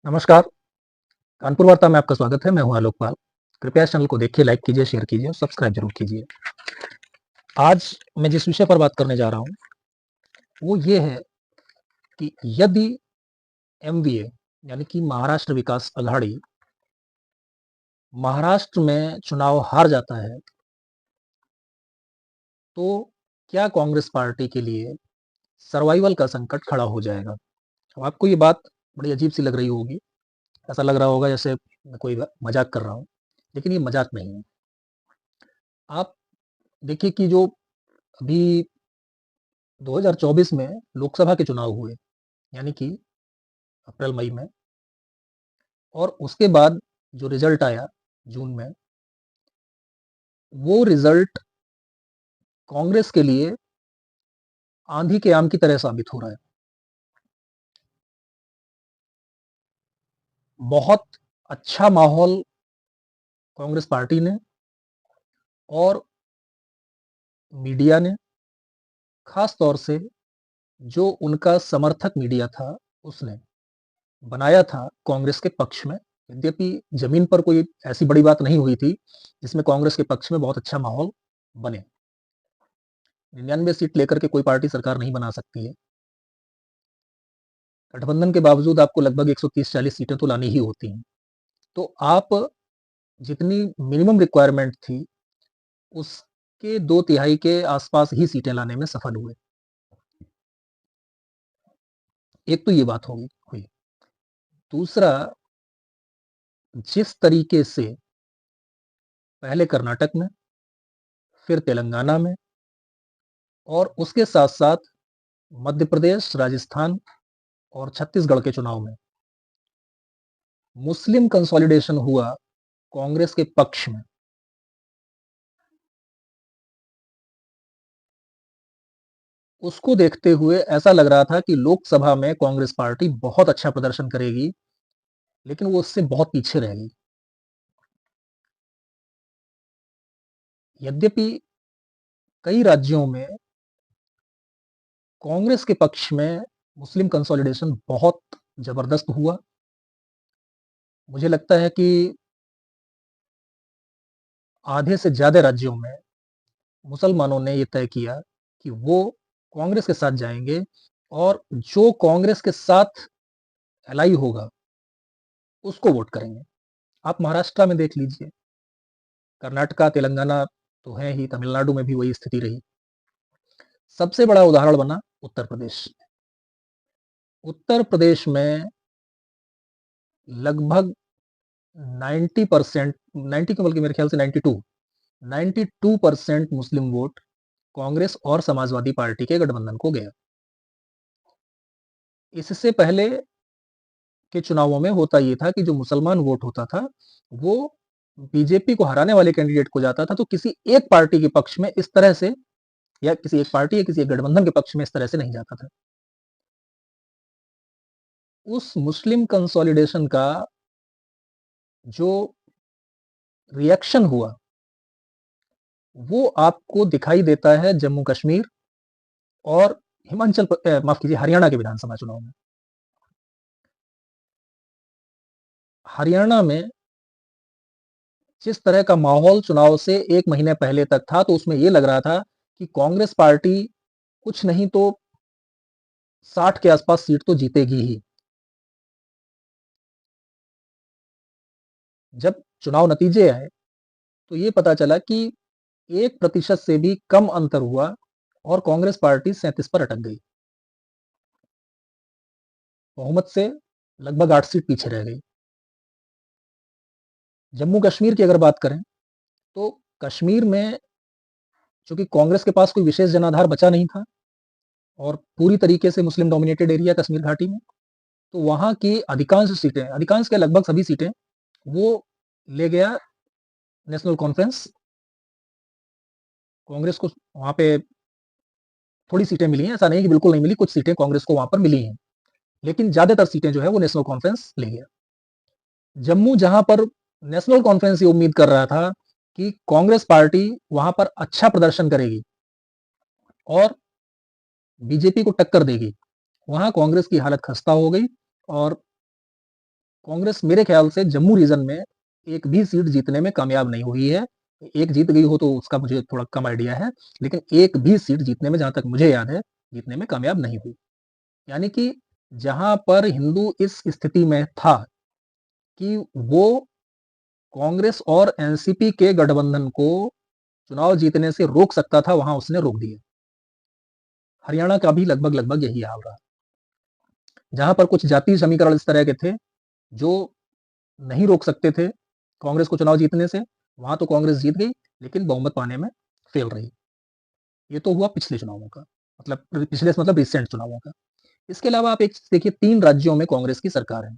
नमस्कार, कानपुर वार्ता में आपका स्वागत है। मैं हूं आलोकपाल। कृपया इस चैनल को देखिए, लाइक कीजिए, शेयर कीजिए और सब्सक्राइब जरूर कीजिए। आज मैं जिस विषय पर बात करने जा रहा हूं, वो ये है कि यदि एमवीए यानी कि महाराष्ट्र विकास अघाड़ी महाराष्ट्र में चुनाव हार जाता है, तो क्या कांग्रेस पार्टी के लिए सर्वाइवल का संकट खड़ा हो जाएगा। अब आपको ये बात बड़ी अजीब सी लग रही होगी, ऐसा लग रहा होगा जैसे मैं कोई मजाक कर रहा हूँ, लेकिन ये मजाक नहीं है। आप देखिए कि जो अभी 2024 में लोकसभा के चुनाव हुए, यानी कि अप्रैल मई में, और उसके बाद जो रिजल्ट आया जून में, वो रिजल्ट कांग्रेस के लिए आंधी के आम की तरह साबित हो रहा है। बहुत अच्छा माहौल कांग्रेस पार्टी ने और मीडिया ने, खास तौर से जो उनका समर्थक मीडिया था, उसने बनाया था कांग्रेस के पक्ष में। यद्यपि जमीन पर कोई ऐसी बड़ी बात नहीं हुई थी जिसमें कांग्रेस के पक्ष में बहुत अच्छा माहौल बने। 99 सीट लेकर के कोई पार्टी सरकार नहीं बना सकती है। गठबंधन के बावजूद आपको लगभग 130-40 सीटें तो लानी ही होती हैं। तो आप जितनी मिनिमम रिक्वायरमेंट थी, उसके 2/3 के आसपास ही सीटें लाने में सफल हुए। एक तो ये बात होगी हुई। दूसरा, जिस तरीके से पहले कर्नाटक में, फिर तेलंगाना में और उसके साथ-साथ मध्य प्रदेश, राजस्थान और छत्तीसगढ़ के चुनाव में मुस्लिम कंसोलिडेशन हुआ कांग्रेस के पक्ष में, उसको देखते हुए ऐसा लग रहा था कि लोकसभा में कांग्रेस पार्टी बहुत अच्छा प्रदर्शन करेगी, लेकिन वो उससे बहुत पीछे रह गई। यद्यपि कई राज्यों में कांग्रेस के पक्ष में मुस्लिम कंसोलिडेशन बहुत जबरदस्त हुआ। मुझे लगता है कि आधे से ज्यादा राज्यों में मुसलमानों ने यह तय किया कि वो कांग्रेस के साथ जाएंगे और जो कांग्रेस के साथ एलाई होगा उसको वोट करेंगे। आप महाराष्ट्र में देख लीजिए, कर्नाटका, तेलंगाना तो है ही, तमिलनाडु में भी वही स्थिति रही। सबसे बड़ा उदाहरण बना उत्तर प्रदेश। उत्तर प्रदेश में लगभग 90%, 90 के बल्कि मेरे ख्याल से 92% मुस्लिम वोट कांग्रेस और समाजवादी पार्टी के गठबंधन को गया। इससे पहले के चुनावों में होता ये था कि जो मुसलमान वोट होता था, वो बीजेपी को हराने वाले कैंडिडेट को जाता था, तो किसी एक पार्टी के पक्ष में इस तरह से, या किसी एक पार्टी या किसी एक गठबंधन के पक्ष में इस तरह से नहीं जाता था। उस मुस्लिम कंसोलिडेशन का जो रिएक्शन हुआ, वो आपको दिखाई देता है जम्मू कश्मीर और माफ कीजिए, हरियाणा के विधानसभा चुनाव में। हरियाणा में जिस तरह का माहौल चुनाव से 1 महीने पहले तक था, तो उसमें यह लग रहा था कि कांग्रेस पार्टी कुछ नहीं तो 60 के आसपास सीट तो जीतेगी ही। जब चुनाव नतीजे आए, तो ये पता चला कि 1% से भी कम अंतर हुआ और कांग्रेस पार्टी 37 पर अटक गई। बहुमत से लगभग 8 सीट पीछे रह गई। जम्मू कश्मीर की अगर बात करें, तो कश्मीर में चूंकि कांग्रेस के पास कोई विशेष जनाधार बचा नहीं था और पूरी तरीके से मुस्लिम डोमिनेटेड एरिया कश्मीर घाटी में, तो वहां की अधिकांश सीटें, अधिकांश के लगभग सभी सीटें, वो ले गया नेशनल कॉन्फ्रेंस। कांग्रेस को वहां पे थोड़ी सीटें मिली हैं, ऐसा नहीं कि बिल्कुल नहीं मिली, कुछ सीटें कांग्रेस को वहां पर मिली हैं, लेकिन ज्यादातर सीटें जो है वो नेशनल कॉन्फ्रेंस ले गया। जम्मू, जहां पर नेशनल कॉन्फ्रेंस ये उम्मीद कर रहा था कि कांग्रेस पार्टी वहां पर अच्छा प्रदर्शन करेगी और बीजेपी को टक्कर देगी, वहां कांग्रेस की हालत खस्ता हो गई और कांग्रेस मेरे ख्याल से जम्मू रीजन में एक भी सीट जीतने में कामयाब नहीं हुई है। एक जीत गई हो तो उसका मुझे थोड़ा कम आइडिया है, लेकिन एक भी सीट जीतने में, जहां तक मुझे याद है, जीतने में कामयाब नहीं हुई। यानी कि जहां पर हिंदू इस स्थिति में था कि वो कांग्रेस और एनसीपी के गठबंधन को चुनाव जीतने से रोक सकता था, वहां उसने रोक दिया। हरियाणा का भी लगभग लगभग यही हाल रहा। जहां पर कुछ जातीय समीकरण इस तरह के थे जो नहीं रोक सकते थे कांग्रेस को चुनाव जीतने से, वहां तो कांग्रेस जीत गई, लेकिन बहुमत पाने में फेल रही। ये तो हुआ पिछले चुनावों का, मतलब पिछले मतलब रिसेंट चुनावों का। इसके अलावा आप एक चीज देखिए, 3 राज्यों में कांग्रेस की सरकार है,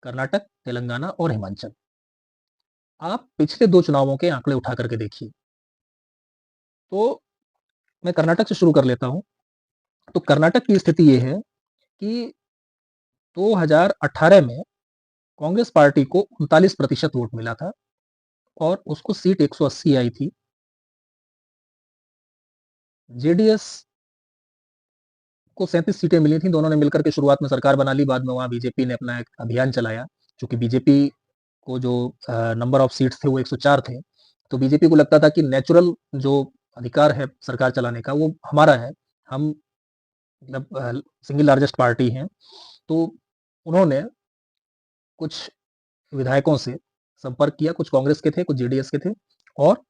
कर्नाटक, तेलंगाना और हिमाचल। आप पिछले 2 चुनावों के आंकड़े उठा करके देखिए। तो मैं कर्नाटक से शुरू कर लेता हूं। तो कर्नाटक की स्थिति ये है कि 2018 में कांग्रेस पार्टी को 39% वोट मिला था और उसको सीट 180 आई थी। जेडीएस को 37 सीटें मिली थी। दोनों ने मिलकर के शुरुआत में सरकार बना ली, बाद में वहां बीजेपी ने अपना एक अभियान चलाया। क्योंकि बीजेपी को जो नंबर ऑफ सीट्स थे वो 104 थे, तो बीजेपी को लगता था कि नेचुरल जो अधिकार है सरकार चलाने का वो हमारा है, हम मतलब सिंगल लार्जेस्ट पार्टी हैं। तो उन्होंने कुछ विधायकों से संपर्क किया, कुछ कांग्रेस के थे, कुछ जेडीएस के थे, और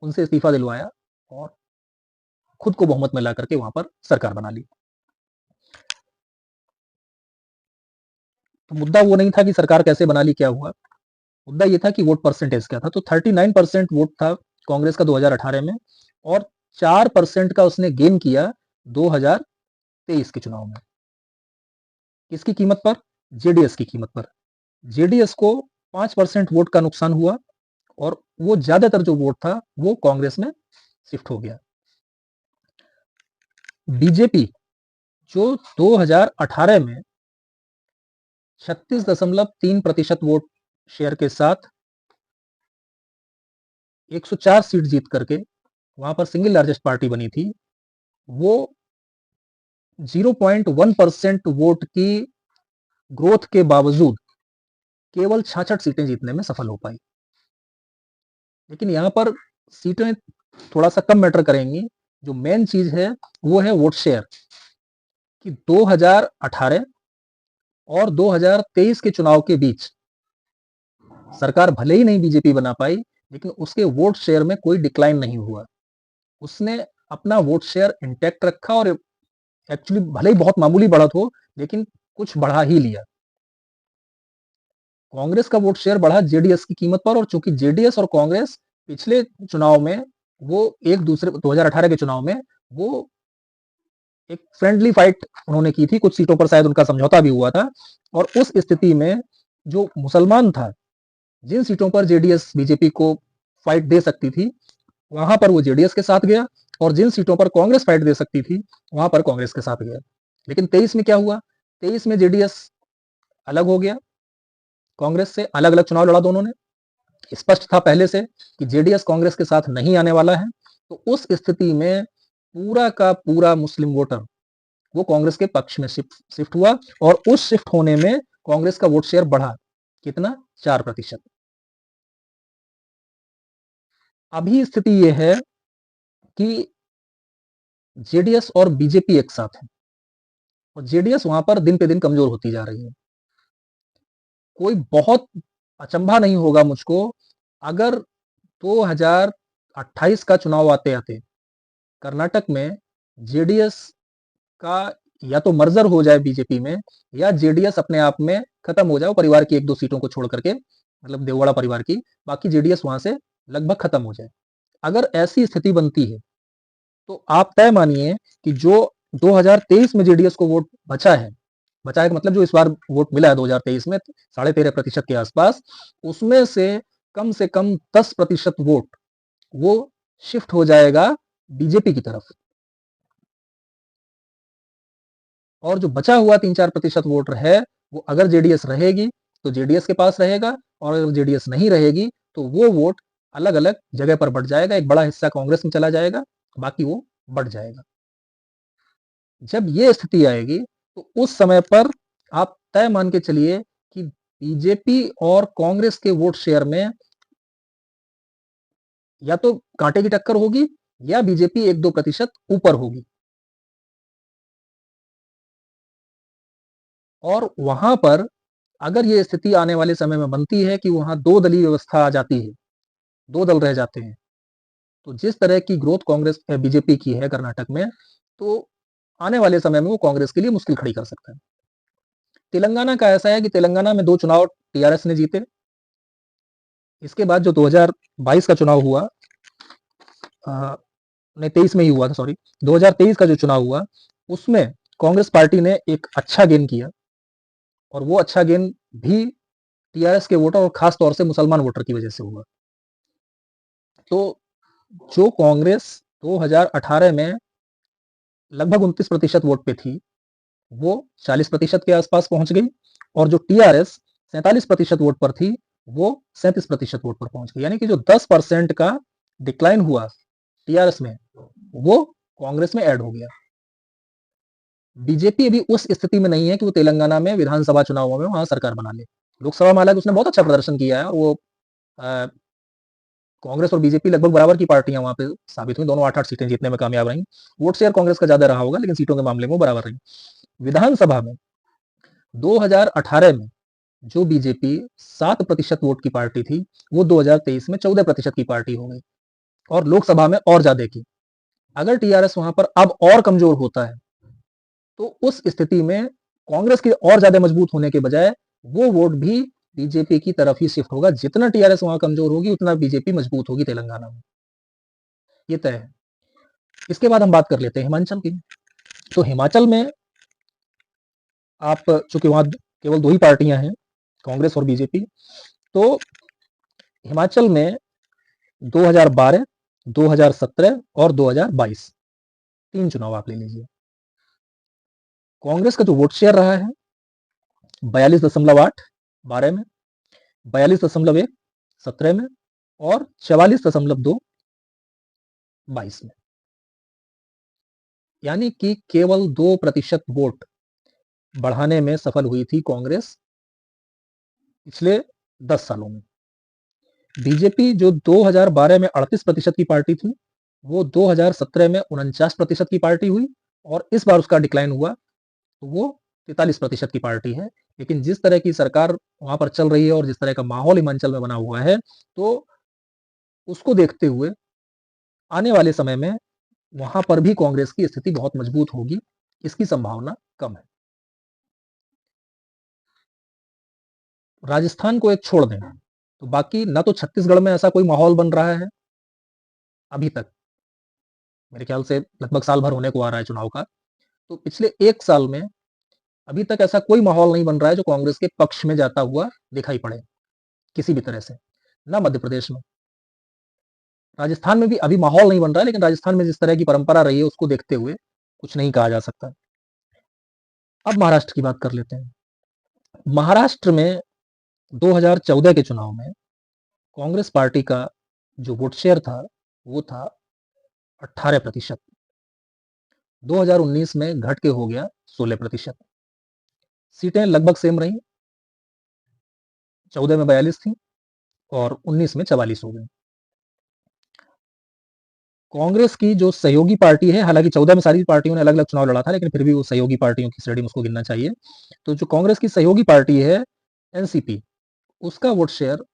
उनसे इस्तीफा दिलवाया और खुद को बहुमत में ला करके वहां पर सरकार बना ली। तो मुद्दा वो नहीं था कि सरकार कैसे बना ली, क्या हुआ, मुद्दा ये था कि वोट परसेंटेज क्या था। तो 39% वोट था कांग्रेस का 2018 में, और 4% का उसने गेन किया 2023 के चुनाव में। किसकी कीमत पर? जेडीएस की कीमत पर। जेडीएस को 5% वोट का नुकसान हुआ और वो ज्यादातर जो वोट था वो कांग्रेस में शिफ्ट हो गया। बीजेपी जो 2018 में 36.3% वोट शेयर के साथ 104 सीट जीत करके वहां पर सिंगल लार्जेस्ट पार्टी बनी थी, वो 0.1% वोट की ग्रोथ के बावजूद केवल 66 सीटें जीतने में सफल हो पाई। लेकिन यहां पर सीटें थोड़ा सा कम मैटर करेंगी। जो मेन चीज है वो है वोट शेयर, कि 2018 और 2023 के चुनाव के बीच सरकार भले ही नहीं बीजेपी बना पाई, लेकिन उसके वोट शेयर में कोई डिक्लाइन नहीं हुआ। उसने अपना वोट शेयर इंटैक्ट रखा और एक्चुअली भले ही बहुत मामूली बढ़त हो, लेकिन कुछ बढ़ा ही लिया। कांग्रेस का वोट शेयर बढ़ा जेडीएस की कीमत पर, और चूंकि जेडीएस और कांग्रेस पिछले चुनाव में वो एक दूसरे 2018 के चुनाव में वो एक फ्रेंडली फाइट उन्होंने की थी, कुछ सीटों पर शायद उनका समझौता भी हुआ था। और उस स्थिति में जो मुसलमान था, जिन सीटों पर जेडीएस बीजेपी को फाइट दे सकती थी, वहां पर वो जेडीएस के साथ गया, और जिन सीटों पर कांग्रेस फाइट दे सकती थी वहां पर कांग्रेस के साथ गया। लेकिन 23 में क्या हुआ? 23 में जेडीएस अलग हो गया, कांग्रेस से अलग अलग चुनाव लड़ा दोनों ने। स्पष्ट था पहले से कि जेडीएस कांग्रेस के साथ नहीं आने वाला है। तो उस स्थिति में पूरा का पूरा मुस्लिम वोटर वो कांग्रेस के पक्ष में शिफ्ट हुआ, और उस शिफ्ट होने में कांग्रेस का वोट शेयर बढ़ा। कितना? 4%। अभी स्थिति यह है कि जेडीएस और बीजेपी एक साथ है, और जेडीएस वहां पर दिन पे दिन कमजोर होती जा रही है। कोई बहुत अचंभा नहीं होगा मुझको अगर 2028 का चुनाव आते आते कर्नाटक में जेडीएस का या तो मर्जर हो जाए बीजेपी में, या जेडीएस अपने आप में खत्म हो जाए, परिवार की एक दो सीटों को छोड़ करके, मतलब देवगौड़ा परिवार की, बाकी जेडीएस वहां से लगभग खत्म हो जाए। अगर ऐसी स्थिति बनती है तो आप तय मानिए कि जो 2023 में जेडीएस को वोट बचा है मतलब जो इस बार वोट मिला है 2023 में 13.5% के आसपास, उसमें से कम 10% वोट वो शिफ्ट हो जाएगा बीजेपी की तरफ। और जो बचा हुआ 3-4% वोट है वो अगर जेडीएस रहेगी तो जेडीएस के पास रहेगा, और अगर जेडीएस नहीं रहेगी तो वो वोट अलग अलग जगह पर बढ़ जाएगा। एक बड़ा हिस्सा कांग्रेस में चला जाएगा, बाकी वो बढ़ जाएगा। जब ये स्थिति आएगी तो उस समय पर आप तय मान के चलिए कि बीजेपी और कांग्रेस के वोट शेयर में या तो कांटे की टक्कर होगी या बीजेपी 1-2% ऊपर होगी। और वहां पर अगर ये स्थिति आने वाले समय में बनती है कि वहां दो दलीय व्यवस्था आ जाती है, दो दल रह जाते हैं, तो जिस तरह की ग्रोथ कांग्रेस बीजेपी की है कर्नाटक में, तो आने वाले समय में वो कांग्रेस के लिए मुश्किल खड़ी कर सकता है। तेलंगाना का ऐसा है कि तेलंगाना में 2 चुनाव टीआरएस ने जीते। इसके बाद जो 2022 का चुनाव हुआ, नहीं 23 में ही हुआ था, सॉरी, 2023 का जो चुनाव हुआ, उसमें कांग्रेस पार्टी ने एक अच्छा गेन किया और वो अच्छा गेन भी टीआरएस के वोटर और खास तौर से मुसलमान वोटर की वजह से हुआ। तो जो कांग्रेस 2018 में लगभग 29% वोट पे थी, वो 40% के आसपास पहुंच गई और जो टीआरएस 47% वोट पर थी, वो 37% वोट पर पहुंच गई। यानी कि जो 10% का डिक्लाइन हुआ टीआरएस में, वो कांग्रेस में ऐड हो गया। बीजेपी अभी उस स्थिति में नहीं है कि वो तेलंगाना में विधानसभा चुनावों में वहां सरकार बना ले। लोकसभा में हालांकि उसने बहुत अच्छा प्रदर्शन किया है और वो कांग्रेस और बीजेपी लगभग बराबर की पार्टियां वहां पे साबित हुई, दोनों 8-8 सीटें जीतने में कामयाब रही। वोट शेयर कांग्रेस का ज्यादा रहा होगा, लेकिन सीटों के मामले में वो बराबर रही। विधानसभा में 2018 में जो बीजेपी 7% वोट की पार्टी थी, वो 2023 में 14% की पार्टी हो गई और लोकसभा में और ज्यादा की। अगर टीआरएस वहां पर अब और कमजोर होता है, तो उस स्थिति में कांग्रेस के और ज्यादा मजबूत होने के बजाय वो वोट भी बीजेपी की तरफ ही शिफ्ट होगा। जितना टीआरएस वहां कमजोर होगी, उतना बीजेपी मजबूत होगी तेलंगाना में, ये तय है। इसके बाद हम बात कर लेते हैं हिमाचल की। तो हिमाचल में आप, चूंकि वहां केवल 2 ही पार्टियां हैं, कांग्रेस और बीजेपी, तो हिमाचल में 2012, 2017 और 2022 3 चुनाव आप ले लीजिए। कांग्रेस का जो वोट शेयर रहा है 42.8 12 में, 42.1 17 में और 44.2 22 में। यानी कि केवल 2% वोट बढ़ाने में सफल हुई थी कांग्रेस पिछले 10 सालों में। बीजेपी जो 2012 में 38% की पार्टी थी, वो 2017 में 49% की पार्टी हुई और इस बार उसका डिक्लाइन हुआ तो वो 43% की पार्टी है। लेकिन जिस तरह की सरकार वहां पर चल रही है और जिस तरह का माहौल हिमाचल में बना हुआ है, तो उसको देखते हुए आने वाले समय में वहां पर भी कांग्रेस की स्थिति बहुत मजबूत होगी, इसकी संभावना कम है। राजस्थान को एक छोड़ दें तो बाकी ना तो छत्तीसगढ़ में ऐसा कोई माहौल बन रहा है अभी तक, मेरे ख्याल से लगभग साल भर होने को आ रहा है चुनाव का, तो पिछले 1 साल में अभी तक ऐसा कोई माहौल नहीं बन रहा है जो कांग्रेस के पक्ष में जाता हुआ दिखाई पड़े किसी भी तरह से। ना मध्य प्रदेश में, राजस्थान में भी अभी माहौल नहीं बन रहा है, लेकिन राजस्थान में जिस तरह की परंपरा रही है उसको देखते हुए कुछ नहीं कहा जा सकता। अब महाराष्ट्र की बात कर लेते हैं। महाराष्ट्र में 2014 के चुनाव में कांग्रेस पार्टी का जो वोट शेयर था, वो था 18%। 2019 में घट के हो गया 16%। सीटें लगभग सेम रही, 14 में 42 थी और 19 में 44 हो गई। कांग्रेस की जो सहयोगी पार्टी है, हालांकि 14 में सारी पार्टियों ने अलग अलग चुनाव लड़ा था, लेकिन फिर भी वो सहयोगी पार्टियों की श्रेणी में उसको गिनना चाहिए। तो जो कांग्रेस की सहयोगी पार्टी है एनसीपी, उसका वोट शेयर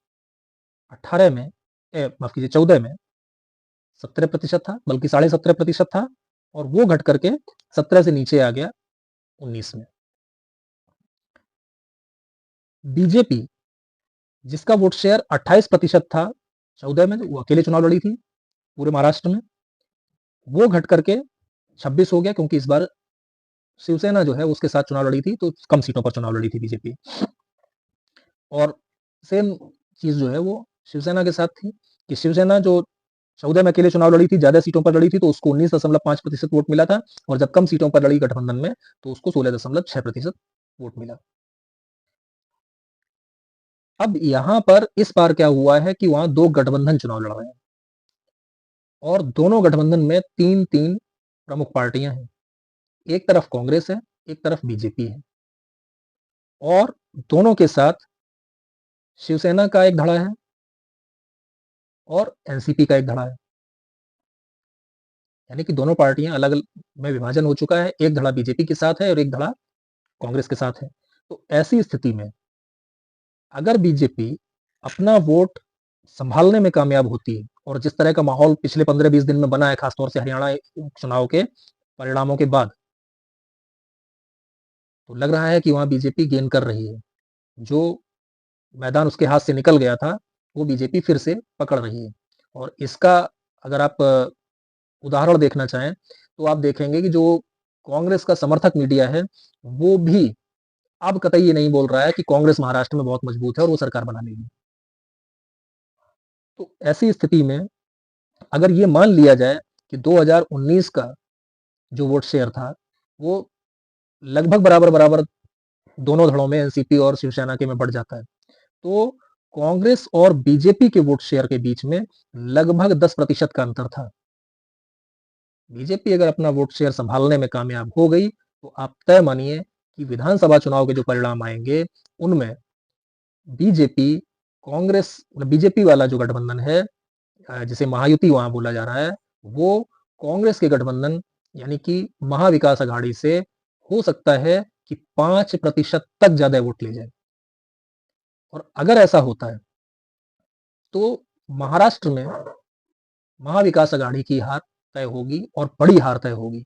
18 में, माफ कीजिए 14 में 17% था, बल्कि 17.5% था और वो घट करके 17 से नीचे आ गया 19 में। बीजेपी जिसका वोट शेयर 28% था 14 में, वो अकेले चुनाव लड़ी थी पूरे महाराष्ट्र में, वो घट करके 26 हो गया, क्योंकि इस बार शिवसेना जो है उसके साथ चुनाव लड़ी थी, तो कम सीटों पर चुनाव लड़ी थी बीजेपी। और सेम चीज जो है वो शिवसेना के साथ थी कि शिवसेना जो 14 में अकेले चुनाव लड़ी थी, ज्यादा सीटों पर लड़ी थी, तो उसको 19.5% वोट मिला था और जब कम सीटों पर लड़ी गठबंधन में तो उसको 16.6% वोट मिला। अब यहां पर इस बार क्या हुआ है कि वहां 2 गठबंधन चुनाव लड़ रहे हैं और दोनों गठबंधन में 3-3 प्रमुख पार्टियां हैं। एक तरफ कांग्रेस है, एक तरफ बीजेपी है और दोनों के साथ शिवसेना का एक धड़ा है और एनसीपी का एक धड़ा है, यानी कि दोनों पार्टियां अलग में विभाजन हो चुका है। एक धड़ा बीजेपी के साथ है और एक धड़ा कांग्रेस के साथ है। तो ऐसी स्थिति में अगर बीजेपी अपना वोट संभालने में कामयाब होती है और जिस तरह का माहौल पिछले 15-20 दिन में बना है, खासतौर से हरियाणा चुनाव के परिणामों के बाद, तो लग रहा है कि वहां बीजेपी गेन कर रही है। जो मैदान उसके हाथ से निकल गया था, वो बीजेपी फिर से पकड़ रही है। और इसका अगर आप उदाहरण देखना चाहें, तो आप देखेंगे कि जो कांग्रेस का समर्थक मीडिया है, वो भी अब कतई ये नहीं बोल रहा है कि कांग्रेस महाराष्ट्र में बहुत मजबूत है और वो सरकार बना लेगी। तो ऐसी स्थिति में अगर ये मान लिया जाए कि 2019 का जो वोट शेयर था, वो लगभग बराबर-बराबर दोनों धड़ों में एनसीपी और शिवसेना के में बढ़ जाता है, तो कांग्रेस और बीजेपी के वोट शेयर के बीच में लगभग 10% का अंतर था। बीजेपी अगर अपना वोट शेयर संभालने में कामयाब हो गई, तो आप तय मानिए कि विधानसभा चुनाव के जो परिणाम आएंगे, उनमें बीजेपी, कांग्रेस, बीजेपी वाला जो गठबंधन है, जिसे महायुति वहां बोला जा रहा है, वो कांग्रेस के गठबंधन यानी कि महाविकास अघाड़ी से हो सकता है कि 5% तक ज्यादा वोट ले जाए। और अगर ऐसा होता है, तो महाराष्ट्र में महाविकास अघाड़ी की हार तय होगी और बड़ी हार तय होगी।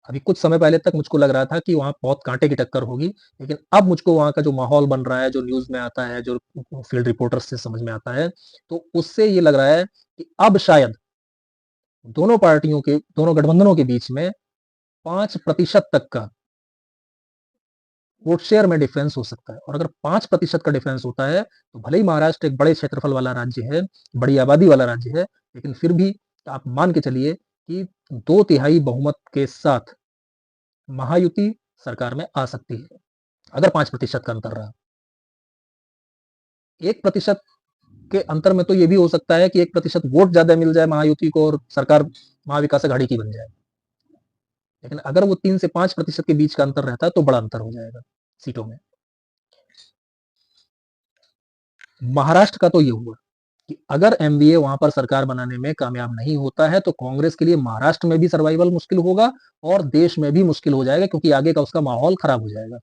अभी कुछ समय पहले तक मुझको लग रहा था कि वहां बहुत कांटे की टक्कर होगी, लेकिन अब मुझको वहां का जो माहौल बन रहा है, जो न्यूज में आता है, जो फील्ड रिपोर्टर्स से समझ में आता है, तो उससे ये लग रहा है कि अब शायद दोनों पार्टियों के, दोनों गठबंधनों के बीच में 5% तक का वोट शेयर में डिफरेंस हो सकता है। और अगर 5% का डिफरेंस होता है, तो भले ही महाराष्ट्र एक बड़े क्षेत्रफल वाला राज्य है, बड़ी आबादी वाला राज्य है, लेकिन फिर भी आप मान के चलिए कि 2/3 बहुमत के साथ महायुति सरकार में आ सकती है, अगर 5% का अंतर रहा। 1% के अंतर में तो ये भी हो सकता है कि 1% वोट ज्यादा मिल जाए महायुति को और सरकार महाविकास अघाड़ी की बन जाए। लेकिन अगर वो 3 से 5% के बीच का अंतर रहता है, तो बड़ा अंतर हो जाएगा सीटों में। महाराष्ट्र का तो ये हुआ कि अगर एमवीए वहां पर सरकार बनाने में कामयाब नहीं होता है, तो कांग्रेस के लिए महाराष्ट्र में भी सर्वाइवल मुश्किल होगा और देश में भी मुश्किल हो जाएगा, क्योंकि आगे का उसका माहौल खराब हो जाएगा।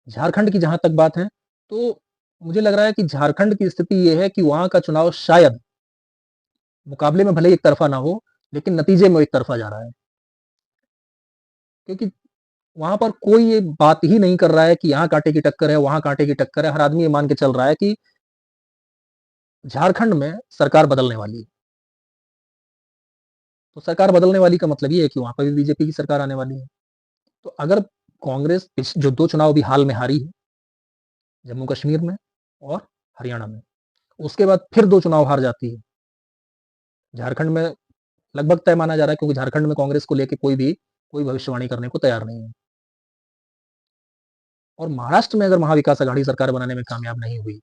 झारखंड की जहां तक बात है, तो मुझे लग रहा है कि झारखंड की स्थिति यह है कि वहां का चुनाव शायद मुकाबले में भले ही एक तरफा ना हो, लेकिन नतीजे में एक तरफा जा रहा है, क्योंकि वहां पर कोई ये बात ही नहीं कर रहा है कि यहाँ कांटे की टक्कर है, वहां कांटे की टक्कर है। हर आदमी ये मान के चल रहा है कि झारखंड में सरकार बदलने वाली है। तो सरकार बदलने वाली का मतलब ये है कि वहां पर भी बीजेपी की सरकार आने वाली है। तो अगर कांग्रेस जो 2 चुनाव भी हाल में हारी है, जम्मू कश्मीर में और हरियाणा में, उसके बाद फिर 2 चुनाव हार जाती है, झारखंड में लगभग तय माना जा रहा है, क्योंकि झारखंड में कांग्रेस को लेके कोई भविष्यवाणी करने को तैयार नहीं है। और महाराष्ट्र में अगर महाविकास अघाड़ी सरकार बनाने में कामयाब नहीं हुई,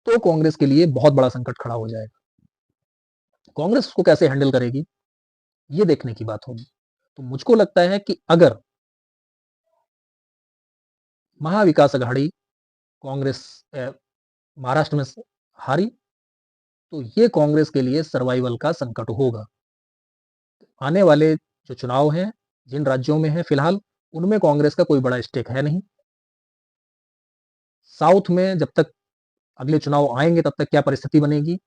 तो कांग्रेस के लिए बहुत बड़ा संकट खड़ा हो जाएगा। कांग्रेस उसको कैसे हैंडल करेगी, ये देखने की बात होगी। तो मुझको लगता है कि अगर महाविकास अघाड़ी कांग्रेस महाराष्ट्र में हारी, तो ये कांग्रेस के लिए सर्वाइवल का संकट होगा। आने वाले जो चुनाव हैं, जिन राज्यों में है फिलहाल, उनमें कांग्रेस का कोई बड़ा स्टेक है नहीं। साउथ में जब तक अगले चुनाव आएंगे, तब तक क्या परिस्थिति बनेगी,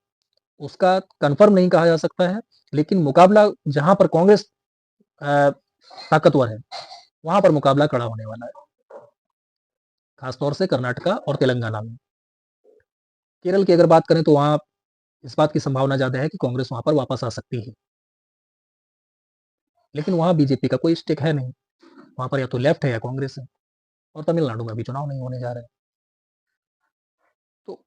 उसका कंफर्म नहीं कहा जा सकता है। लेकिन मुकाबला जहां पर कांग्रेस ताकतवर है, वहां पर मुकाबला कड़ा होने वाला है, खासतौर से कर्नाटका और तेलंगाना में। केरल की अगर बात करें, तो वहां इस बात की संभावना ज्यादा है कि कांग्रेस वहां पर वापस आ सकती है, लेकिन वहां बीजेपी का कोई स्टेक है नहीं। वहां पर या तो लेफ्ट है या कांग्रेस है। और तमिलनाडु में भी चुनाव नहीं होने जा रहे हैं। तो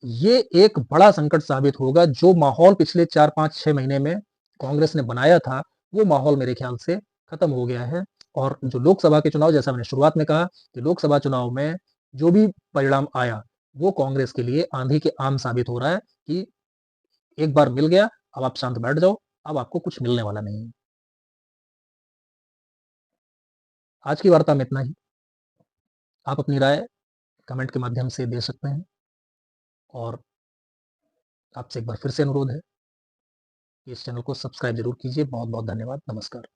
ये एक बड़ा संकट साबित होगा। जो माहौल पिछले 4, 5, 6 महीने में कांग्रेस ने बनाया था, वो माहौल मेरे ख्याल से खत्म हो गया है। और जो लोकसभा के चुनाव, जैसा मैंने शुरुआत में कहा कि लोकसभा चुनाव में जो भी परिणाम आया, वो कांग्रेस के लिए आंधी के आम साबित हो रहा है कि एक बार मिल गया, अब आप शांत बैठ जाओ, अब आपको कुछ मिलने वाला नहीं है। आज की वार्ता में इतना ही। आप अपनी राय कमेंट के माध्यम से दे सकते हैं और आपसे एक बार फिर से अनुरोध है कि इस चैनल को सब्सक्राइब जरूर कीजिए। बहुत बहुत धन्यवाद। नमस्कार।